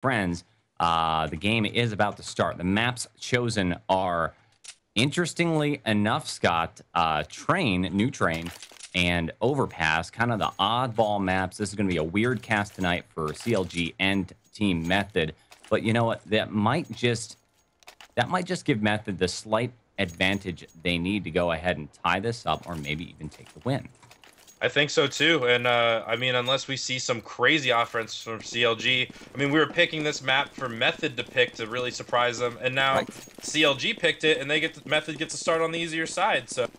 friends. The game is about to start. The maps chosen are, interestingly enough, Scott, New Train, and Overpass, kind of the oddball maps. This is going to be a weird cast tonight for CLG and Team Method. But you know what? That might just give Method the slight advantage they need to go ahead and tie this up, or maybe even take the win. I think so too, and I mean, unless we see some crazy offense from CLG. I mean, we were picking this map for Method to pick to really surprise them, and now CLG picked it, and Method gets to start on the easier side. So,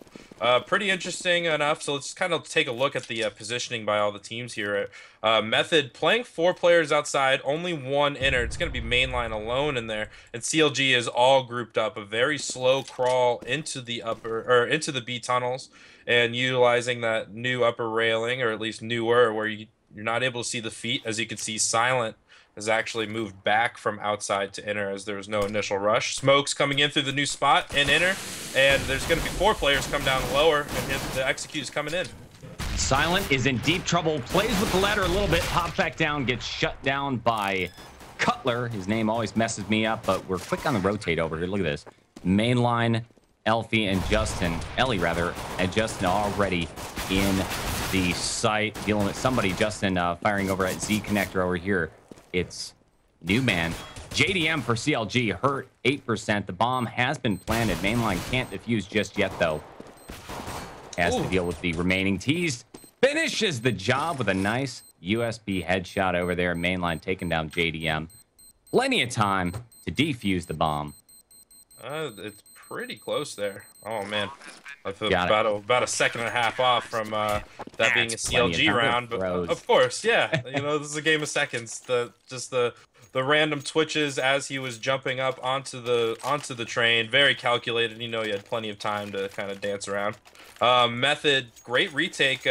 pretty interesting enough. So let's kind of take a look at the positioning by all the teams here. Method playing 4 players outside, only 1 inner. It's going to be mainline alone in there, and CLG is all grouped up. A very slow crawl into the into the B tunnels, and utilizing that new upper railing, or at least newer, where you're not able to see the feet. As you can see, Silent has actually moved back from outside to inner as there was no initial rush. Smoke's coming in through the new spot in inner, and there's going to be 4 players come down lower, and the execute's coming in. Silent is in deep trouble, plays with the ladder a little bit, pops back down, gets shut down by Cutler. His name always messes me up, but we're quick on the rotate over here. Look at this. Mainline, Ellie and Justin already in the site, dealing with somebody. Justin firing over at Z Connector over here. It's new man. JDM for CLG, hurt 8%. The bomb has been planted. Mainline can't defuse just yet, though. Has to deal with the remaining T's. Finishes the job with a nice USB headshot over there. Mainline taking down JDM. Plenty of time to defuse the bomb. It's pretty close there. Oh man, I feel about a second and a half off from that being a CLG round, but of course, yeah, you know, this is a game of seconds. The random twitches as he was jumping up onto the train, very calculated. You know, he had plenty of time to kind of dance around. Method, great retake.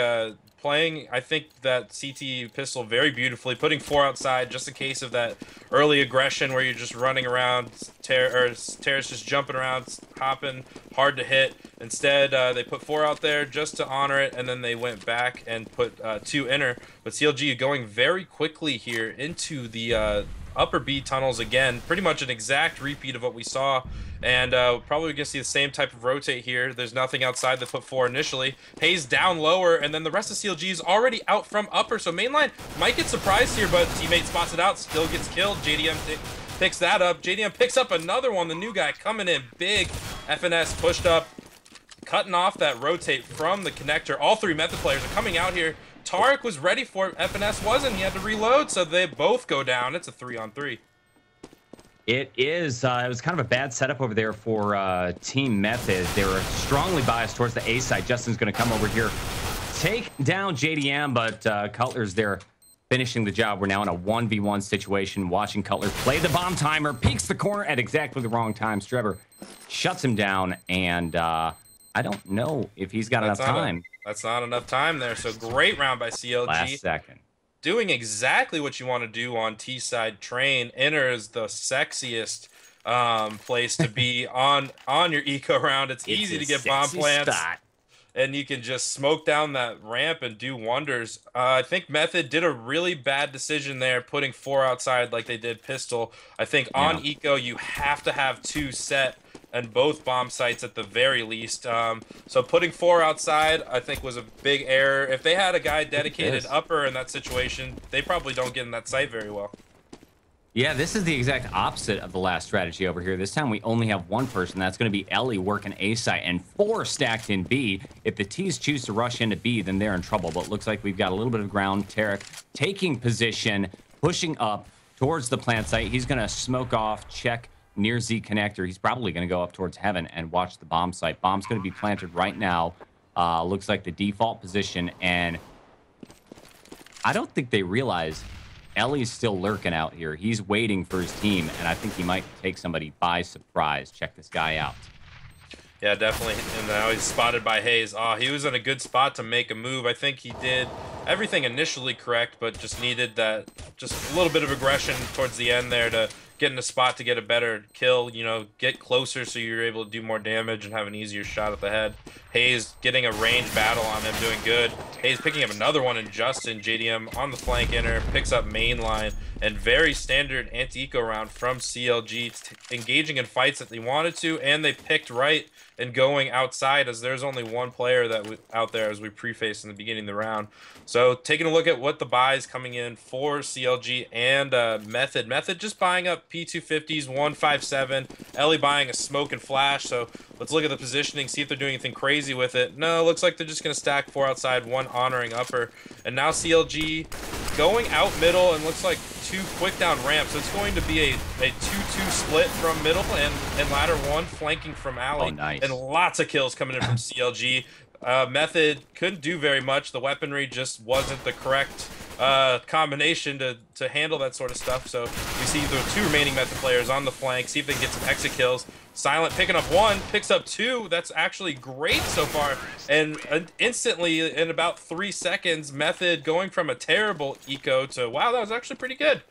Playing, I think, that CT pistol very beautifully, putting 4 outside just in case of that early aggression where you're just running around, Terrace just jumping around, hopping, hard to hit. Instead, they put 4 out there just to honor it, and then they went back and put 2 inner. But CLG going very quickly here into the upper B tunnels again, pretty much an exact repeat of what we saw, and probably gonna see the same type of rotate here. There's nothing outside. They put 4 initially. Hayes down lower, and then the rest of CLG is already out from upper, so mainline might get surprised here, but teammate spots it out, still gets killed. JDM picks that up. JDM picks up another one. The new guy coming in big. FNS pushed up, cutting off that rotate from the connector. All 3 Method players are coming out here. Tarek was ready for it. FNS wasn't. He had to reload, so they both go down. It's a 3-on-3. It is. It was kind of a bad setup over there for Team Method. They were strongly biased towards the A side. Justin's going to come over here, take down JDM, but Cutler's there finishing the job. We're now in a 1v1 situation. Watching Cutler play the bomb timer, peeks the corner at exactly the wrong time. Streber shuts him down, and I don't know if he's got enough time. That's not enough time there. So great round by CLG. Last second. Doing exactly what you want to do on T-side train. Inner is the sexiest place to be on your eco round. It's easy to get bomb plants, and you can just smoke down that ramp and do wonders. I think Method did a really bad decision there, putting 4 outside like they did pistol. I think on eco you have to have 2 set and both bomb sites at the very least. So putting 4 outside, I think, was a big error. If they had a guy dedicated upper in that situation, they probably don't get in that site very well. Yeah, this is the exact opposite of the last strategy over here. This time we only have 1 person. That's going to be Ellie working A site, and 4 stacked in B. If the T's choose to rush into B, then they're in trouble. But it looks like we've got a little bit of ground. Tarek taking position, pushing up towards the plant site. He's going to smoke off, check near Z Connector. He's probably going to go up towards Heaven and watch the bomb site. Bomb's going to be planted right now. Looks like the default position, and I don't think they realize Ellie's still lurking out here. He's waiting for his team, and I think he might take somebody by surprise. Check this guy out. Yeah, definitely. And now he's spotted by Hayes. He was in a good spot to make a move. I think he did everything initially correct, but just needed that, just a little bit of aggression towards the end there to get in a spot to get a better kill, you know, get closer so you're able to do more damage and have an easier shot at the head. Hayes getting a range battle on him, doing good. Hayes picking up another one, and Justin, JDM on the flank inner, picks up main line, and very standard anti-eco round from CLG, engaging in fights that they wanted to, and they picked right and going outside, as there's only one player out there, as we prefaced in the beginning of the round. So taking a look at what the buys coming in for CLG and Method. Method just buying up P250s, 157. Ellie buying a smoke and flash. So let's look at the positioning, see if they're doing anything crazy with it. No, looks like they're just going to stack 4 outside, 1 honoring upper. And now CLG going out middle, and looks like 2 quick down ramps. So it's going to be a 2-2 split from middle and ladder 1 flanking from Alley. Oh, nice. And lots of kills coming in from CLG. Method couldn't do very much. The weaponry just wasn't the correct combination to handle that sort of stuff. So we see the 2 remaining Method players on the flank, see if they can get some exit kills. Silent picking up 1, picks up 2. That's actually great so far. And instantly, in about 3 seconds, Method going from a terrible eco to, wow, that was actually pretty good.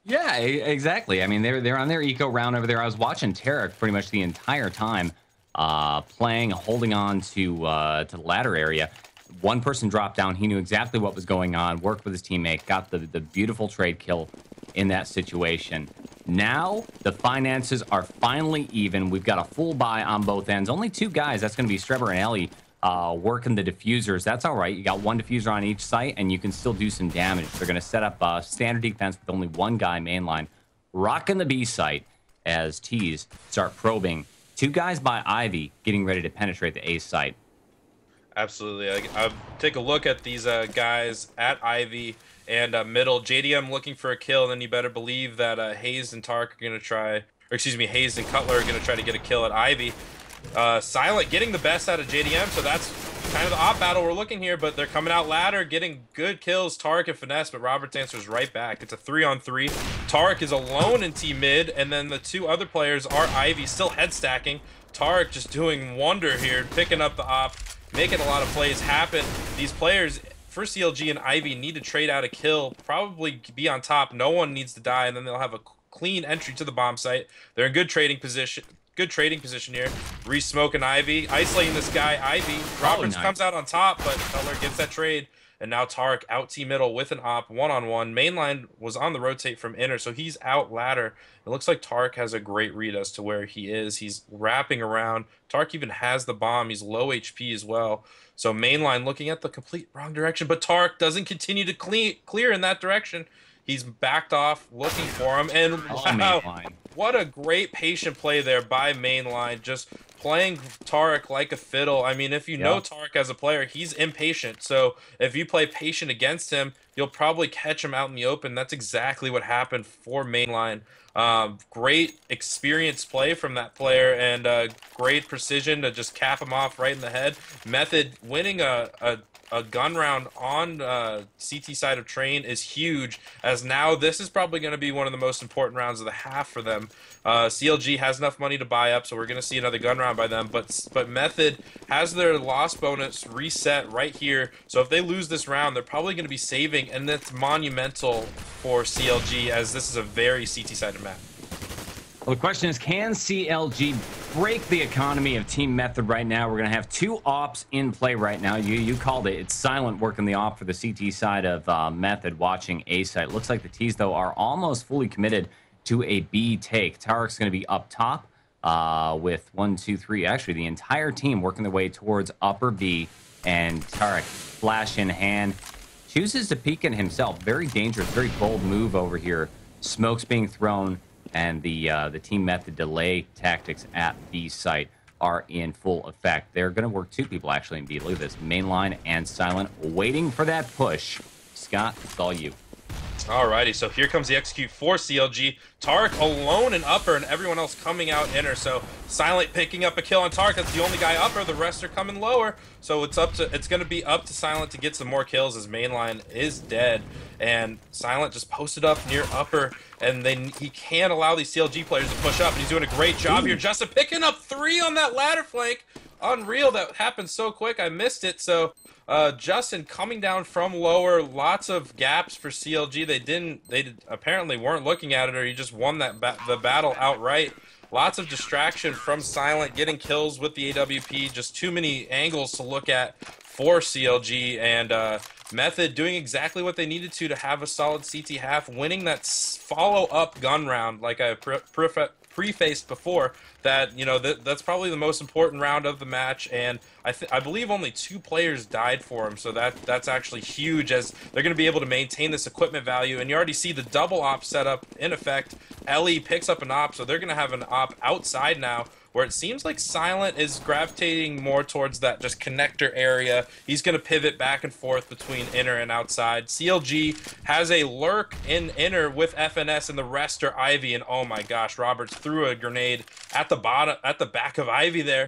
Yeah, exactly. I mean, they're on their eco round over there. I was watching Tarek pretty much the entire time, playing, holding on to the ladder area. One person dropped down. He knew exactly what was going on, worked with his teammate, got the beautiful trade kill in that situation. Now, the finances are finally even. We've got a full buy on both ends. Only 2 guys. That's going to be Strebber and Ellie working the diffusers. That's all right. You got 1 diffuser on each site, and you can still do some damage. They're going to set up standard defense with only 1 guy mainline, rocking the B site as T's start probing. 2 guys by Ivy getting ready to penetrate the A site. Absolutely. I take a look at these guys at Ivy and middle. JDM looking for a kill, and then you better believe that Hayes and Tark are going to try, or excuse me, Hayes and Cutler are going to try to get a kill at Ivy. Silent getting the best out of JDM, so that's kind of the op battle we're looking here, but they're coming out ladder, getting good kills. Tark and Finesse, but Roberts answers right back. It's a 3-on-3. Tark is alone in T mid, and then the 2 other players are Ivy, still head stacking. Tark just doing wonder here, picking up the op, making a lot of plays happen. These players for CLG and Ivy need to trade out a kill, probably be on top. No one needs to die, and then they'll have a clean entry to the bomb site. They're in good trading position. Good trading position here. Re-smoking Ivy, isolating this guy, Ivy. Roberts comes out on top, but Cutler gets that trade. And now Tark out T middle with an op, 1-on-1. Mainline was on the rotate from inner, so he's out ladder. It looks like Tark has a great read as to where he is. He's wrapping around. Tark even has the bomb. He's low HP as well. So Mainline looking at the complete wrong direction, but Tark doesn't continue to clear in that direction. He's backed off, looking for him, and wow, what a great patient play there by Mainline, just playing Tarek like a fiddle. I mean, if you know Tarek as a player, he's impatient. So if you play patient against him, you'll probably catch him out in the open. That's exactly what happened for Mainline. Great experienced play from that player, and great precision to just cap him off right in the head. Method winning a gun round on CT side of train is huge, as now this is probably going to be one of the most important rounds of the half for them. CLG has enough money to buy up, so we're going to see another gun round by them, but Method has their loss bonus reset right here, so if they lose this round, they're probably going to be saving, and that's monumental for CLG, as this is a very CT-sided map. Well, the question is, can CLG break the economy of Team Method right now? We're going to have 2 ops in play right now. You called it. It's Silent working the op for the CT side of Method, watching A site. Looks like the T's, though, are almost fully committed to a B take. Tarek's going to be up top with 1, 2, 3. Actually, the entire team working their way towards upper B, and Tarek, flash in hand, chooses to peek in himself. Very dangerous, very bold move over here. Smoke's being thrown, and the Team Method delay tactics at B site are in full effect. They're going to work 2 people actually in B. Look at this, Mainline and Silent waiting for that push. Scott, it's all you. Alrighty, so here comes the execute for CLG. Tarek alone in upper, and everyone else coming out inner. So Silent picking up a kill on Tarek. That's the only guy upper. The rest are coming lower. So it's going to be up to Silent to get some more kills, as Mainline is dead. And Silent just posted up near upper, and then he can't allow these CLG players to push up. And he's doing a great job here. Justin picking up 3 on that ladder flank. unreal. That happened so quick. I missed it. So Justin coming down from lower, lots of gaps for CLG. They apparently weren't looking at it, or he just won the battle outright. Lots of distraction from Silent, getting kills with the AWP. Just too many angles to look at for CLG, and Method doing exactly what they needed to have a solid CT half, winning that follow-up gun round, like I prefaced before, that, you know, that's probably the most important round of the match, and I believe only 2 players died for him, so that's actually huge, as they're going to be able to maintain this equipment value. And you already see the double op setup in effect. Ellie picks up an op, so they're going to have an op outside now, where it seems like Silent is gravitating more towards that just connector area. He's going to pivot back and forth between inner and outside. CLG has a lurk in inner with FNS, and the rest are Ivy. And oh my gosh, Roberts threw a grenade at the back of Ivy there,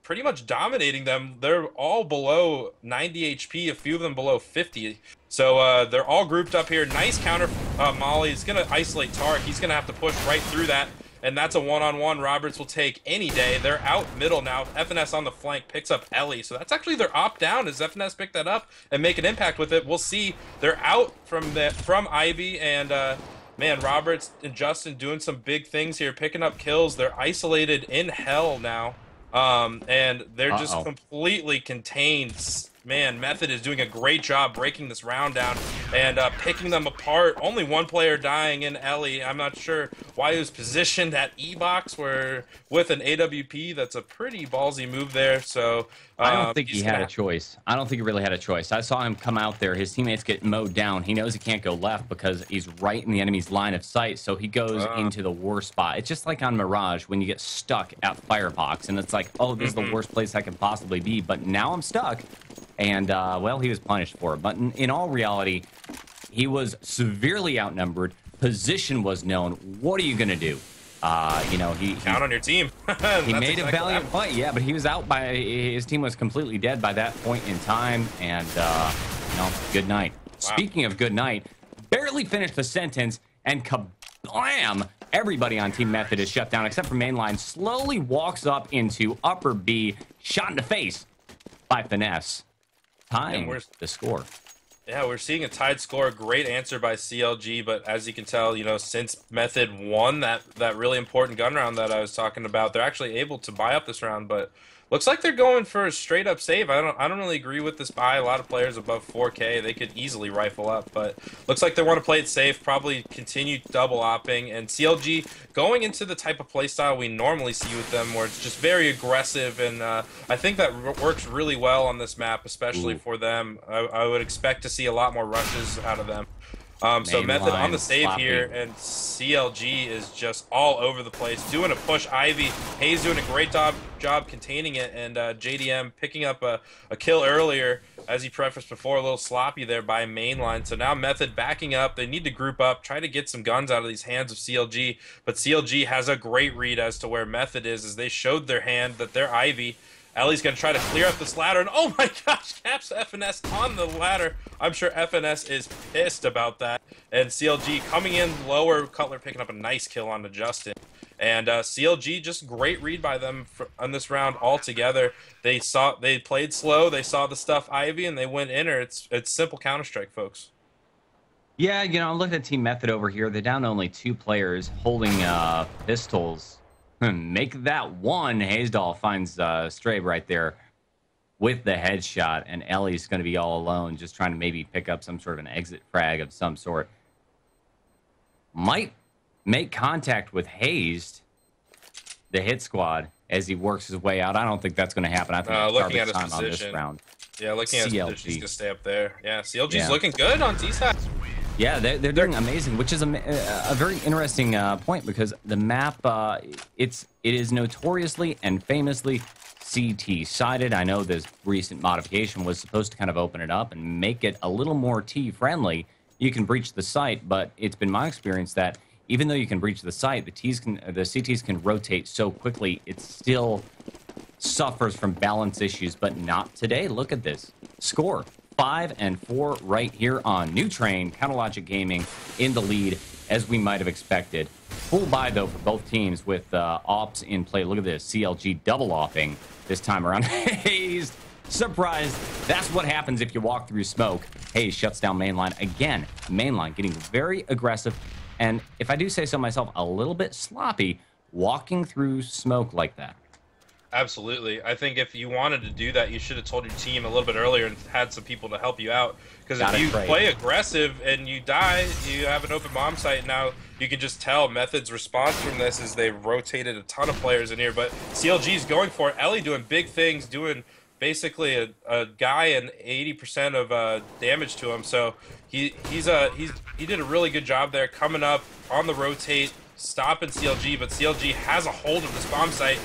pretty much dominating them. They're all below 90 HP, a few of them below 50. So they're all grouped up here. Nice counter. Molly is going to isolate Tarek. He's going to have to push right through that. And that's a one-on-one Roberts will take any day. They're out middle now. FNS on the flank picks up Ellie. So that's actually their op-down, as FNS pick that up and make an impact with it. We'll see. They're out from Ivy, and man, Roberts and Justin doing some big things here, picking up kills. They're isolated in hell now, and they're just completely contained. Man, Method is doing a great job breaking this round down and picking them apart. Only one player dying in Ellie. I'm not sure why he was positioned at E-Box where with an AWP. That's a pretty ballsy move there. So I don't think he had a choice. I don't think he really had a choice. I saw him come out there. His teammates get mowed down. He knows he can't go left because he's right in the enemy's line of sight. So he goes into the worst spot. It's just like on Mirage when you get stuck at Firebox and it's like, oh, this is the worst place I can possibly be. But now I'm stuck. And, well, he was punished for it. But in all reality, he was severely outnumbered. Position was known. What are you going to do? You know, he count on your team. He made a valiant fight, yeah, but he was out by his team was completely dead by that point in time. And, you know, good night. Wow. Speaking of good night, barely finished the sentence, and kablam! Everybody on Team Method is shut down except for Mainline. Slowly walks up into upper B, shot in the face by Finesse. Tying the score. Yeah, we're seeing a tied score. Great answer by CLG, but as you can tell, you know, since Method won that really important gun round that I was talking about, they're actually able to buy up this round, but looks like they're going for a straight up save. I don't really agree with this buy. A lot of players above 4K, they could easily rifle up, but looks like they want to play it safe, probably continue double opping, and CLG going into the type of playstyle we normally see with them, where it's just very aggressive, and I think that works really well on this map, especially for them. I would expect to see a lot more rushes out of them. So Method on the save here, and CLG is just all over the place, doing a push. Ivy, Hayes doing a great job containing it, and JDM picking up a kill earlier, as he prefaced before, a little sloppy there by Mainline. So now Method backing up. They need to group up, try to get some guns out of these hands of CLG, but CLG has a great read as to where Method is, as they showed their hand that they're Ivy. Ellie's going to try to clear up this ladder, and oh my gosh, caps FNS on the ladder. I'm sure FNS is pissed about that. And CLG coming in lower, Cutler picking up a nice kill onto Justin. And CLG, just great read by them on this round altogether. They played slow, they saw the stuff Ivy, and they went inner. It's simple Counter-Strike, folks. Yeah, you know, I'm looking at Team Method over here. They're down to only 2 players holding pistols. Make that one. Haysdall finds Strabe right there with the headshot, and Ellie's going to be all alone, just trying to maybe pick up some sort of an exit frag of some sort. Might make contact with Hayes, the hit squad, as he works his way out. I don't think that's going to happen. I think looking at his time position on this round. Yeah, looking at his position, he's going to stay up there. Yeah, CLG's looking good on T-side. Yeah, they're doing amazing, which is a very interesting point, because the map it is notoriously and famously CT-sided. I know this recent modification was supposed to kind of open it up and make it a little more T-friendly. You can breach the site, but it's been my experience that even though you can breach the site, the CTs can rotate so quickly, it still suffers from balance issues, but not today. Look at this score. 5 and 4 right here on New Train. Counterlogic Gaming in the lead, as we might have expected. full buy, though, for both teams with ops in play. Look at this. CLG double opping this time around. Hayes, surprise. That's what happens if you walk through smoke. Hayes shuts down mainline. Again, mainline getting very aggressive. And if I do say so myself, a little bit sloppy walking through smoke like that. Absolutely. I think if you wanted to do that, you should have told your team a little bit earlier and had some people to help you out. Because if you play aggressive and you die, you have an open bomb site. Now you can just tell Method's response from this is they've rotated a ton of players in here. But CLG's going for it. Ellie doing big things, doing basically a guy and 80% of damage to him. So he did a really good job there, coming up on the rotate, stopping CLG. But CLG has a hold of this bomb site.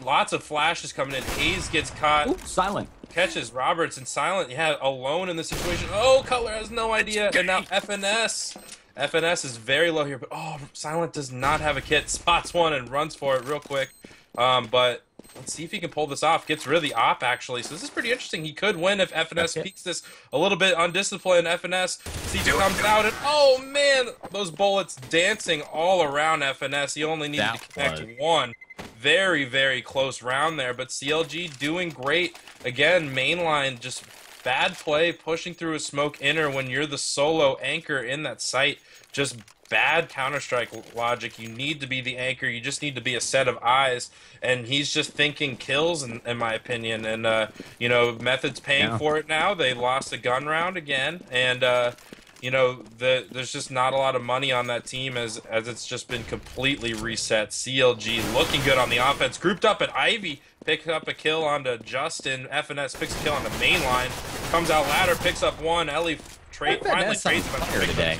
Lots of flashes coming in. Hayes gets caught. Ooh, Silent catches Roberts, and Silent, alone in the situation. Oh, Cutler has no idea. And now FNS. FNS is very low here, but Silent does not have a kit. Spots one and runs for it real quick. But let's see if he can pull this off. Gets rid of the op, actually. So this is pretty interesting. He could win if FNS peeks this a little bit undisciplined. FNS, CJ comes out, and oh man, those bullets dancing all around FNS. He only needed to connect one. Very, very close round there, but CLG doing great. Again, mainline, just bad play, pushing through a smoke inner when you're the solo anchor in that site. Just bad Counter-Strike logic. You need to be the anchor. You just need to be a set of eyes, and he's just thinking kills, in my opinion. And, you know, Method's paying for it now. They lost a gun round again, and, you know, there's just not a lot of money on that team as it's just been completely reset. CLG looking good on the offense. Grouped up at Ivy, picks up a kill onto Justin. FNS picks a kill on the main line. Comes out ladder, picks up one. Ellie finally trades him today.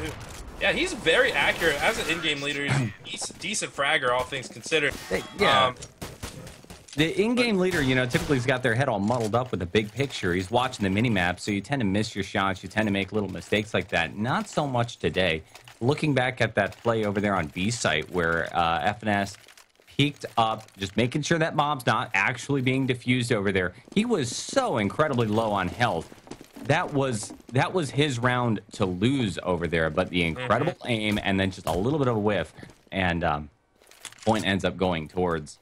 Yeah, he's very accurate. As an in-game leader, he's a decent fragger, all things considered. Yeah. The in-game leader, you know, typically has got their head all muddled up with the big picture. He's watching the mini-map, so you tend to miss your shots. You tend to make little mistakes like that. Not so much today. Looking back at that play over there on B site where FNS peeked up, just making sure that bomb's not actually being diffused over there. He was so incredibly low on health. That was his round to lose over there, but the incredible aim and then just a little bit of a whiff, and point ends up going towards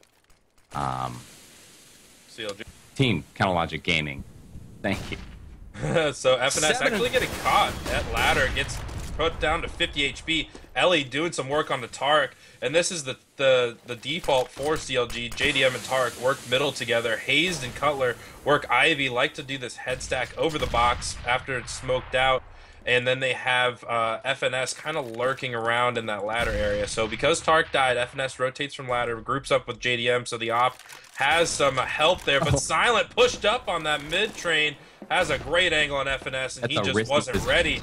CLG. Team Counterlogic Gaming. Thank you. So FNS actually getting caught at ladder, gets put down to 50 HP. Ellie doing some work on the Tarek, and this is the default for CLG. JDM and Tarek work middle together. Hazed and Cutler work Ivy, like to do this head stack over the box after it's smoked out. And then they have FNS kind of lurking around in that ladder area. So because Tark died, FNS rotates from ladder, groups up with JDM, so the op has some help there. But Silent pushed up on that mid train, has a great angle on FNS, and he just wasn't ready.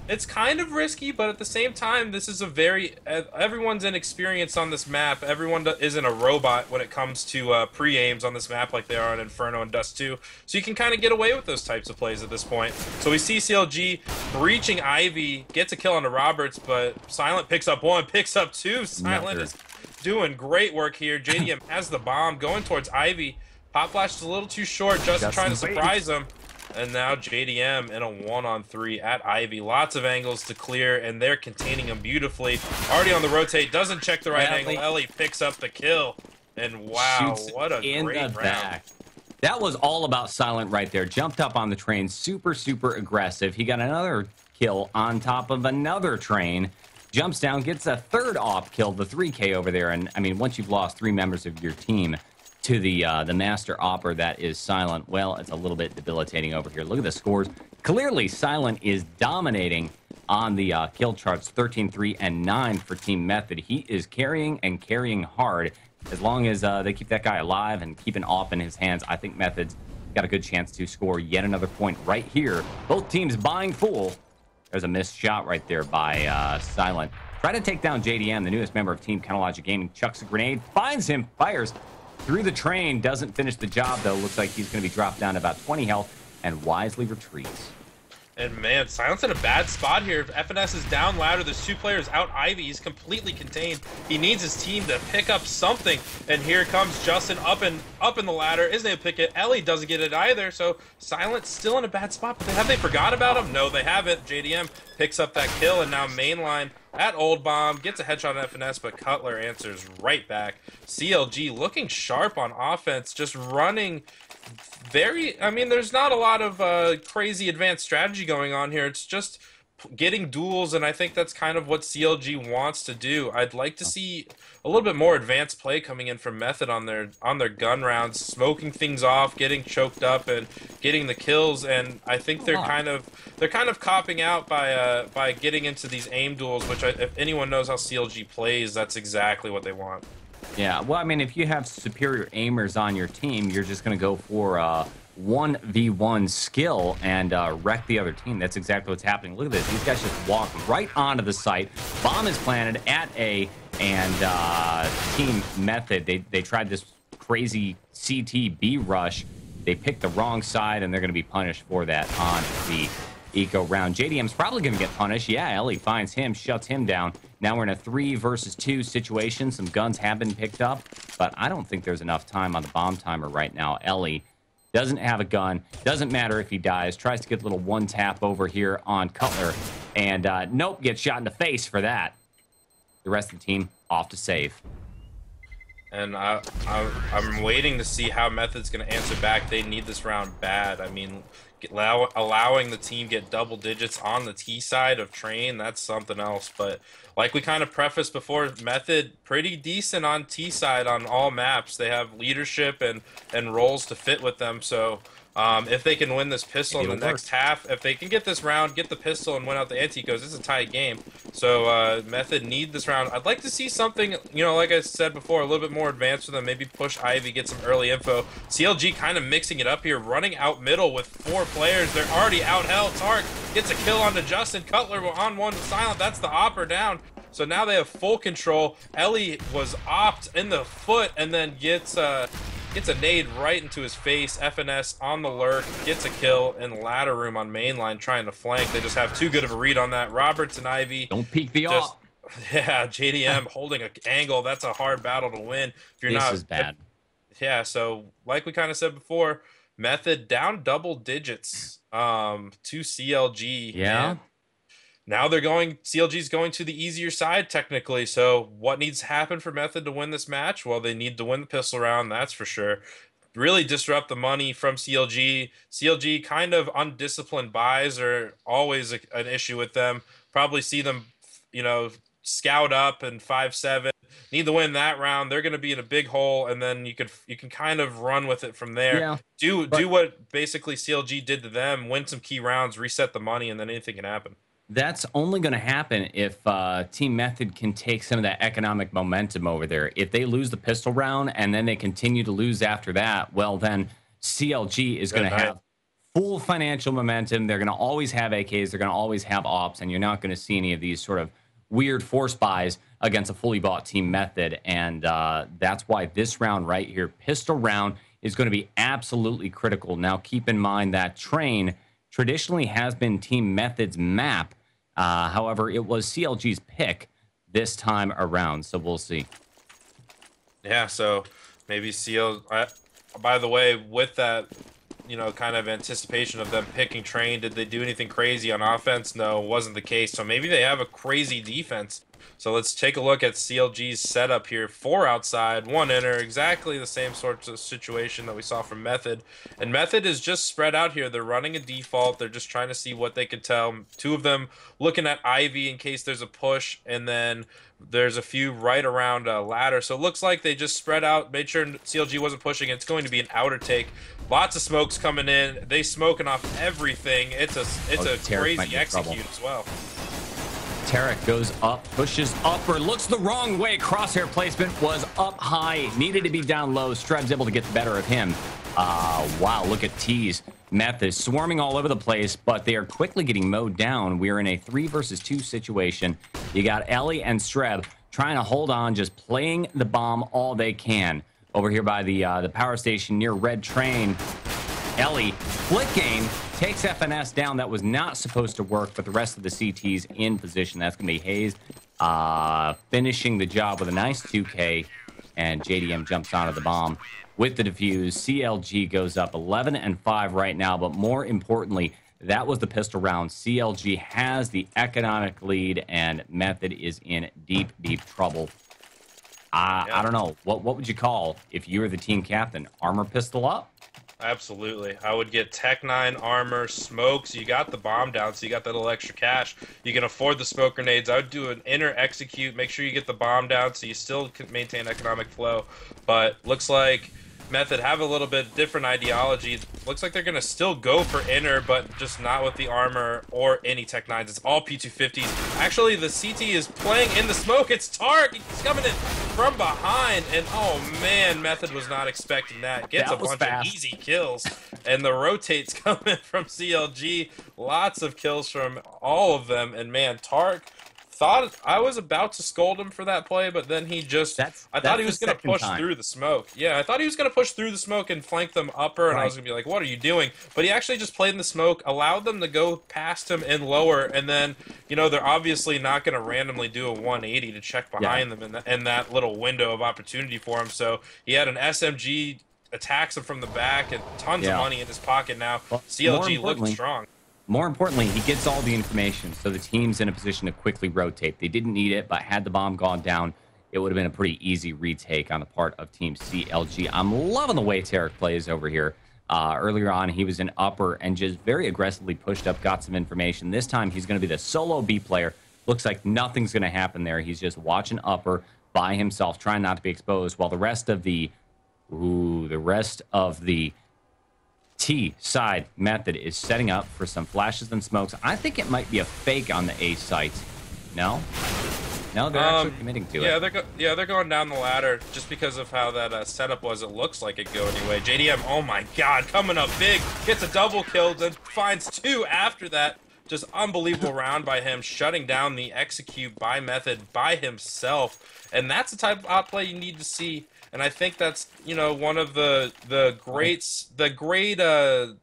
It's kind of risky, but at the same time, this is a very... everyone's inexperienced on this map. Everyone isn't a robot when it comes to pre-aims on this map like they are on Inferno and Dust 2. So you can kind of get away with those types of plays at this point. So we see CLG breaching Ivy, gets a kill onto Roberts, but Silent picks up one, picks up two. Silent is doing great work here. JDM has the bomb, going towards Ivy. Pop Flash is a little too short, just trying to surprise him. And now JDM in a 1-on-3 at Ivy. Lots of angles to clear, and they're containing him beautifully. Already on the rotate, doesn't check the right angle. Ellie picks up the kill. And wow, what a great round. That was all about Silent right there. Jumped up on the train, super, super aggressive. He got another kill on top of another train. Jumps down, gets a third op kill, the 3K over there. And, I mean, once you've lost 3 members of your team to the master opper that is Silent, well, it's a little bit debilitating over here. Look at the scores. Clearly, Silent is dominating on the kill charts, 13, 3, and 9 for Team Method. He is carrying and carrying hard. As long as they keep that guy alive and keep an op in his hands, I think Method's got a good chance to score yet another point right here. Both teams buying full. There's a missed shot right there by Silent. Try to take down JDM, the newest member of Team Counterlogic Gaming. Chucks a grenade, finds him, fires through the train, doesn't finish the job, though. Looks like he's going to be dropped down to about 20 health and wisely retreats. And man, Silent's in a bad spot here. If FNS is down ladder, there's 2 players out Ivy. He's completely contained. He needs his team to pick up something. And here comes Justin up in the ladder. Isn't able to pick it. Ellie doesn't get it either. So Silent's still in a bad spot. But have they forgot about him? No, they haven't. JDM picks up that kill, and now mainline at Old Bomb, gets a headshot on FNS, but Cutler answers right back. CLG looking sharp on offense, just running very, I mean, there's not a lot of crazy advanced strategy going on here. It's just getting duels, and I think that's kind of what CLG wants to do. I'd like to see a little bit more advanced play coming in from Method on their gun rounds, smoking things off, getting choked up, and getting the kills. And I think they're kind of copping out by getting into these aim duels, which if anyone knows how CLG plays, that's exactly what they want. Yeah, well, I mean, if you have superior aimers on your team, you're just going to go for 1v1 skill and wreck the other team. That's exactly what's happening. Look at this. These guys just walk right onto the site. Bomb is planted at A, and Team Method, they tried this crazy CTB rush. They picked the wrong side, and they're going to be punished for that on the eco round. JDM's probably going to get punished. Yeah, Ellie finds him, shuts him down. Now we're in a 3 versus 2 situation. Some guns have been picked up, but I don't think there's enough time on the bomb timer right now. Ellie doesn't have a gun. Doesn't matter if he dies. Tries to get a little one tap over here on Cutler, and nope, gets shot in the face for that. The rest of the team off to save. And I'm waiting to see how Method's going to answer back. They need this round bad. I mean, allowing the team get double digits on the T side of Train, that's something else. But like we kind of prefaced before, Method pretty decent on T side on all maps. They have leadership and roles to fit with them. So if they can win this pistol in the next half, if they can get this round, get the pistol, and win out the anti-ecos, it's a tight game. So Method need this round. I'd like to see something, you know, like I said before, a little bit more advanced for them. Maybe push Ivy, get some early info. CLG kind of mixing it up here, running out middle with 4 players. They're already out hell. Tark gets a kill onto Justin. Cutler on one with Silent. That's the opper down. So now they have full control. Ellie was opt in the foot and then gets a nade right into his face. FNS on the lurk, gets a kill in ladder room on mainline trying to flank. They just have too good of a read on that. Roberts and Ivy. Don't peek the op. Yeah, JDM holding an angle. That's a hard battle to win. If you're this is bad. Yeah, so like we kind of said before, Method down double digits to CLG. Yeah. Now CLG's going to the easier side technically. So what needs to happen for Method to win this match? Well, they need to win the pistol round, that's for sure. Really disrupt the money from CLG. CLG kind of undisciplined buys are always an issue with them. Probably see them, you know, scout up and 5-7. Need to win that round. They're going to be in a big hole, and then you can kind of run with it from there. Yeah, do what basically CLG did to them. Win some key rounds, reset the money, and then anything can happen. That's only going to happen if Team Method can take some of that economic momentum over there. If they lose the pistol round and then they continue to lose after that, well, then CLG is going to have full financial momentum. They're going to always have AKs. They're going to always have ops, and you're not going to see any of these sort of weird force buys against a fully bought Team Method. And that's why this round right here, pistol round, is going to be absolutely critical. Now, keep in mind that Train traditionally has been Team Method's map. However, it was CLG's pick this time around, so we'll see. Yeah, so maybe by the way, with that, you know, kind of anticipation of them picking Train, did they do anything crazy on offense? No, it wasn't the case. So maybe they have a crazy defense. So let's take a look at CLG's setup here. 4 outside, 1 inner, exactly the same sort of situation that we saw from Method. And Method is just spread out here. They're running a default. They're just trying to see what they can tell. 2 of them looking at Ivy in case there's a push, and then there's a few right around ladder. So it looks like they just spread out, made sure CLG wasn't pushing. It's going to be an outer take. Lots of smokes coming in. They smoking off everything. It's a crazy execute as well. Tarek goes up, pushes upward, looks the wrong way. Crosshair placement was up high, needed to be down low. Streb's able to get the better of him. Wow, look at T's Method swarming all over the place, but they are quickly getting mowed down. We're in a 3 versus 2 situation. You got Ellie and Streb trying to hold on, just playing the bomb all they can. Over here by the power station near Red Train, Ellie, flick game, takes FNS down. That was not supposed to work, but the rest of the CT's in position. That's going to be Hayes finishing the job with a nice 2K, and JDM jumps onto the bomb with the defuse. CLG goes up 11-5 right now, but more importantly, That was the pistol round. CLG has the economic lead, and Method is in deep, deep trouble. I don't know. What would you call, if you were the team captain? Armor pistol up? Absolutely. I would get Tech 9 armor, smokes. You got the bomb down, so you got that little extra cash. You can afford the smoke grenades. I would do an inner execute. Make sure you get the bomb down so you still can maintain economic flow. But looks like Method have a little bit different ideology. Looks like they're going to still go for inner, but just not with the armor or any Tech 9s. It's all P250s. Actually, the CT is playing in the smoke. It's Tark. He's coming in from behind. And, oh, man, Method was not expecting that. Gets a bunch of easy kills. And the rotates coming from CLG. Lots of kills from all of them. And, man, Tark thought I was about to scold him for that play, but then he just I thought he was going to push through the smoke. Yeah, I thought he was going to push through the smoke and flank them upper, and I was going to be like, what are you doing? But he actually just played in the smoke, allowed them to go past him in lower, and then, you know, they're obviously not going to randomly do a 180 to check behind them in that little window of opportunity for him. So he had an SMG, attacks him from the back, and tons of money in his pocket now. Well, CLG looked strong. More importantly, he gets all the information, so the team's in a position to quickly rotate. They didn't need it, but had the bomb gone down, it would have been a pretty easy retake on the part of Team CLG. I'm loving the way Tarek plays over here. Earlier on, he was in upper and just very aggressively pushed up, got some information. This time, he's going to be the solo B player. Looks like nothing's going to happen there. He's just watching upper by himself, trying not to be exposed, while the rest of the T side Method is setting up for some flashes and smokes. I think it might be a fake on the A site. No, they're actually committing to it. They're going down the ladder just because of how that setup was. It looks like it go anyway. JDM, oh my God, coming up big, gets a double kill, then finds two after that. Just unbelievable round by him, shutting down the execute by Method by himself, and that's the type of outplay you need to see. And I think that's, you know, one of the great skill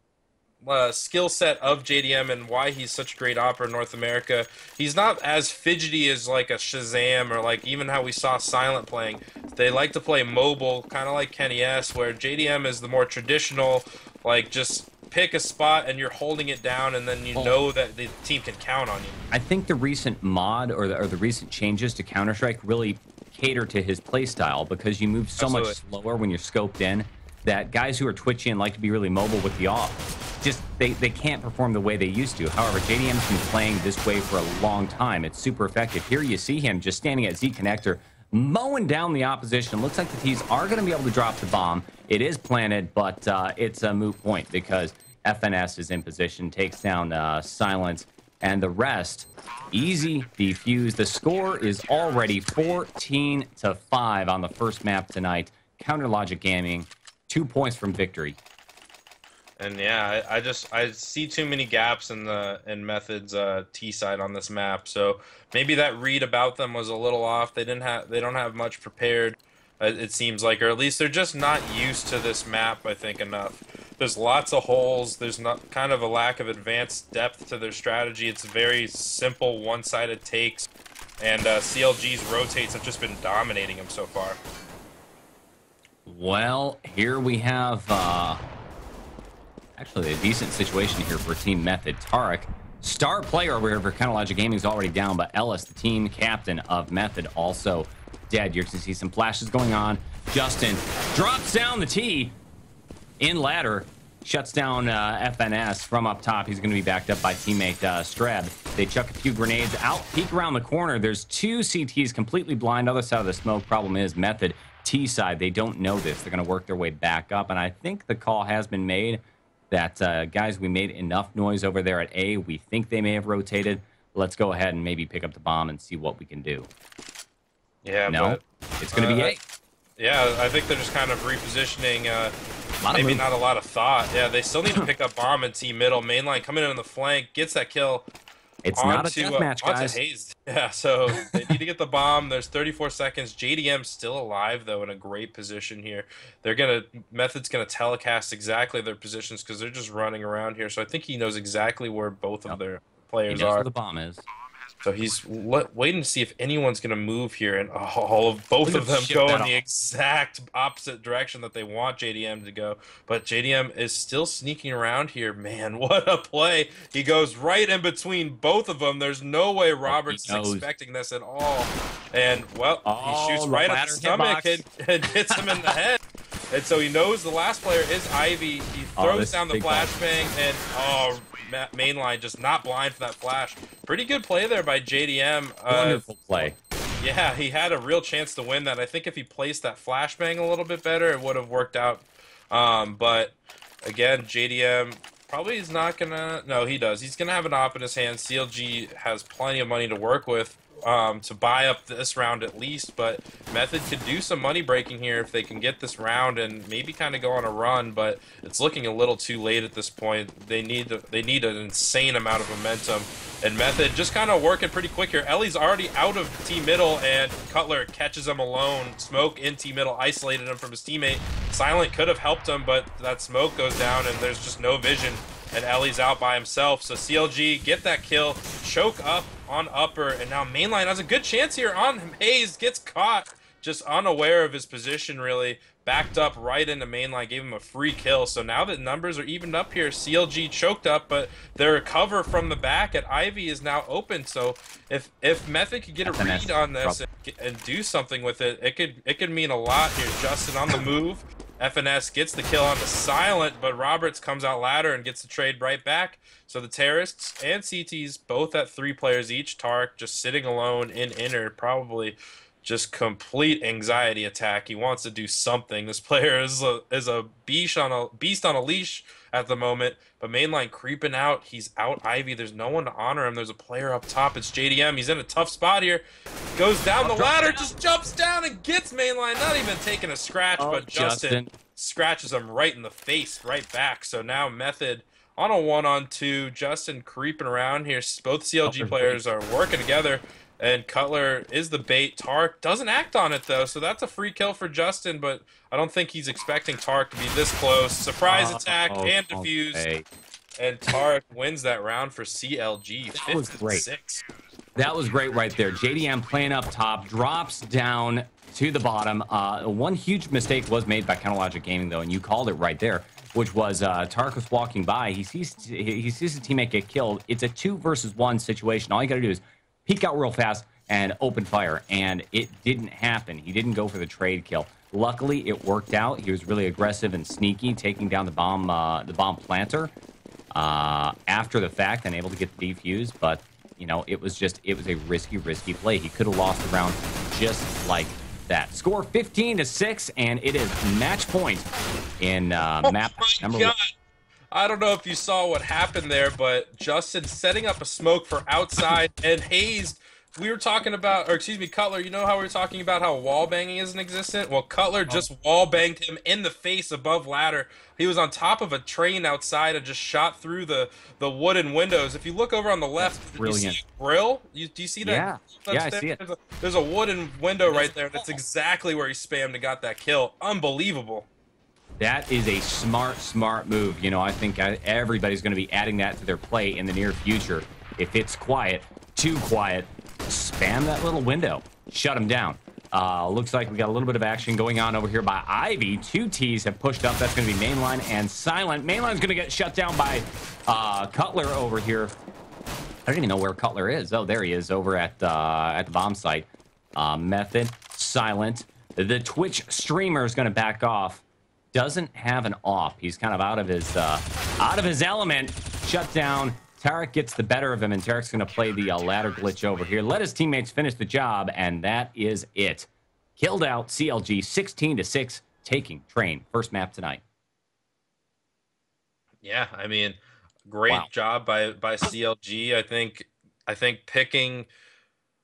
set of JDM and why he's such a great opera in North America. He's not as fidgety as like a Shazam or like even how we saw Silent playing. They like to play mobile, kind of like Kenny S, where JDM is the more traditional, like just pick a spot and you're holding it down and then you know that the team can count on you. I think the recent mod or the recent changes to Counter-Strike really cater to his play style, because you move so much slower when you're scoped in that guys who are twitchy and like to be really mobile with the off, just they can't perform the way they used to. However, JDM's been playing this way for a long time. It's super effective. Here you see him just standing at Z connector, mowing down the opposition. Looks like the T's are going to be able to drop the bomb. It is planted, but it's a moot point because FNS is in position, takes down Silence, and the rest easy defuse. The score is already 14-5 on the first map tonight. Counter Logic Gaming, 2 points from victory. And yeah, I see too many gaps in Method's T side on this map. So maybe that read about them was a little off. They don't have much prepared. It seems like, or at least they're just not used to this map, I think, enough. There's lots of holes. There's not kind of a lack of advanced depth to their strategy. It's very simple one-sided takes, and CLG's rotates have just been dominating them so far. Well, here we have actually a decent situation here for Team Method. Tarek, star player over here for Counter Logic Gaming, is already down, but Ellis, the team captain of Method, also dead. You're going to see some flashes going on. Justin drops down the T in ladder, shuts down FNS from up top. He's going to be backed up by teammate Streb. They chuck a few grenades out, peek around the corner. There's two CTs completely blind. Other side of the smoke. Problem is Method T side. They don't know this. They're going to work their way back up, and I think the call has been made that guys, we made enough noise over there at A. We think they may have rotated. Let's go ahead and maybe pick up the bomb and see what we can do. Yeah, no, it's going to be A. Yeah, I think they're just kind of repositioning. Maybe not a lot of thought. Yeah, they still need to pick up bomb and T middle. Mainline coming in on the flank, gets that kill. It's not a deathmatch, guys. Hayes. Yeah, so they need to get the bomb. There's 34 seconds. JDM's still alive, though, in a great position here. Method's gonna telecast exactly their positions because they're just running around here. So I think he knows exactly where both of their players he knows are. Where the bomb is. So he's waiting to see if anyone's going to move here, and both of them go in the exact opposite direction that they want JDM to go. But JDM is still sneaking around here. Man, what a play. He goes right in between both of them. There's no way Roberts is expecting this at all. And, well, he shoots right at the stomach and hits him in the head. And so he knows the last player is Ivy. He throws down the flashbang, and mainline just not blind for that flash. Pretty good play there by JDM. Wonderful play. Yeah, he had a real chance to win that. I think if he placed that flashbang a little bit better, it would have worked out. But again, JDM probably is not gonna. No, he does. He's gonna have an op in his hand. CLG has plenty of money to work with to buy up this round at least, but Method could do some money breaking here if they can get this round and maybe kind of go on a run, but it's looking a little too late at this point. They need an insane amount of momentum, and Method just kind of working pretty quick here. Ellie's already out of T middle, and Cutler catches him alone. Smoke in T middle isolated him from his teammate. Silent could have helped him, but that smoke goes down and there's just no vision, and Ellie's out by himself. So CLG get that kill, choke up on upper, and now mainline has a good chance here on him. Hayes gets caught, just unaware of his position, really. Backed up right into mainline, gave him a free kill. So now that numbers are evened up here, CLG choked up, but their cover from the back at Ivy is now open. So if Method could get a read on this and do something with it, it could mean a lot here. Justin on the move. FNS gets the kill on the Silent, but Roberts comes out ladder and gets the trade right back. So the Terrorists and CTs both at 3 players each. Tark just sitting alone in inner, probably just complete anxiety attack. He wants to do something. This player is a beast on a leash at the moment, but mainline creeping out. He's out Ivy. There's no one to honor him. There's a player up top. It's JDM. He's in a tough spot here. Goes down the ladder, just jumps down and gets mainline. Not even taking a scratch, but Justin scratches him right in the face, right back. So now Method on a 1-on-2. Justin creeping around here. Both CLG players are working together, and Cutler is the bait. Tark doesn't act on it, though, so that's a free kill for Justin, but I don't think he's expecting Tark to be this close. Surprise attack and defuse, and Tark wins that round for CLG. That was great. That was great right there. JDM playing up top, drops down to the bottom. One huge mistake was made by Counterlogic Gaming, though, and you called it right there, which was Tark was walking by. He sees his teammate get killed. It's a 2 versus 1 situation. All you got to do is peek out real fast and open fire, and it didn't happen. He didn't go for the trade kill. Luckily, it worked out. He was really aggressive and sneaky, taking down the bomb planter after the fact and able to get the defuse. But you know, it was a risky play. He could have lost the round just like that. Score 15-6, and it is match point in map number 1. I don't know if you saw what happened there, but Justin setting up a smoke for outside, and Hayes, we were talking about, or excuse me, Cutler, you know how we were talking about how wall banging isn't existent? Well, Cutler just wall banged him in the face above ladder. He was on top of a train outside and just shot through the wooden windows. If you look over on the left, you see a grill? Do you see that? Yeah, I see it. There's a wooden window right there, and it's exactly where he spammed and got that kill. Unbelievable. That is a smart move. You know, I think everybody's going to be adding that to their play in the near future. If it's quiet, too quiet, spam that little window. Shut him down. Looks like we got a little bit of action going on over here by Ivy. 2 Ts have pushed up. That's going to be Mainline and Silent. Mainline's going to get shut down by Cutler over here. I don't even know where Cutler is. Oh, there he is over at the bomb site. Method, Silent. The Twitch streamer is going to back off. Doesn't have an off. He's kind of out of his element. Shut down. Tarek gets the better of him, and Tarek's going to play the ladder glitch over here. Let his teammates finish the job, and that is it. Killed out CLG 16-6, taking train. First map tonight. Yeah, I mean, great job by CLG. I think picking,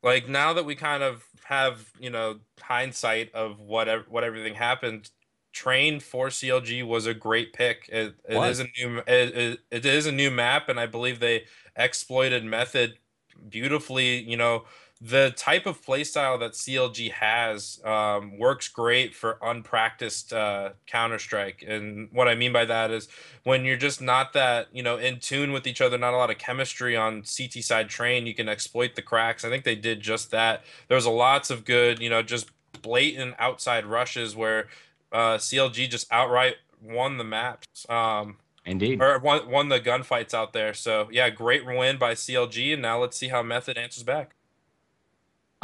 like, now that we kind of have, you know, hindsight of what everything happened, Train for CLG was a great pick. It is a new map, and I believe they exploited Method beautifully. You know, the type of playstyle that CLG has works great for unpracticed Counter-Strike. And what I mean by that is when you're just not that, in tune with each other, not a lot of chemistry on CT side train, you can exploit the cracks. I think they did just that. There was lots of good, just blatant outside rushes where CLG just outright won the maps. Indeed. Or won the gunfights out there. So, yeah, great win by CLG. And now let's see how Method answers back.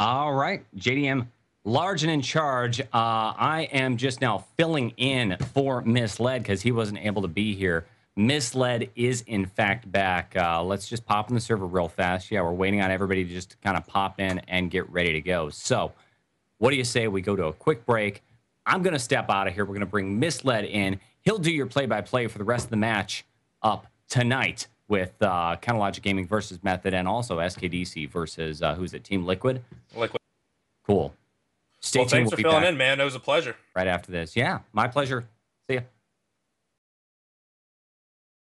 All right, JDM, large and in charge. I am just now filling in for Misled because he wasn't able to be here. Misled is, in fact, back. Let's just pop in the server real fast. Yeah, we're waiting on everybody to just kind of pop in and get ready to go. So what do you say we go to a quick break? I'm going to step out of here. We're going to bring Misled in. He'll do your play-by-play for the rest of the match up tonight with Counterlogic Gaming versus Method, and also SKDC versus, who's it, Team Liquid? Liquid. Cool. Stay tuned. Thanks for filling in, man. It was a pleasure. Right after this. Yeah, my pleasure. See ya.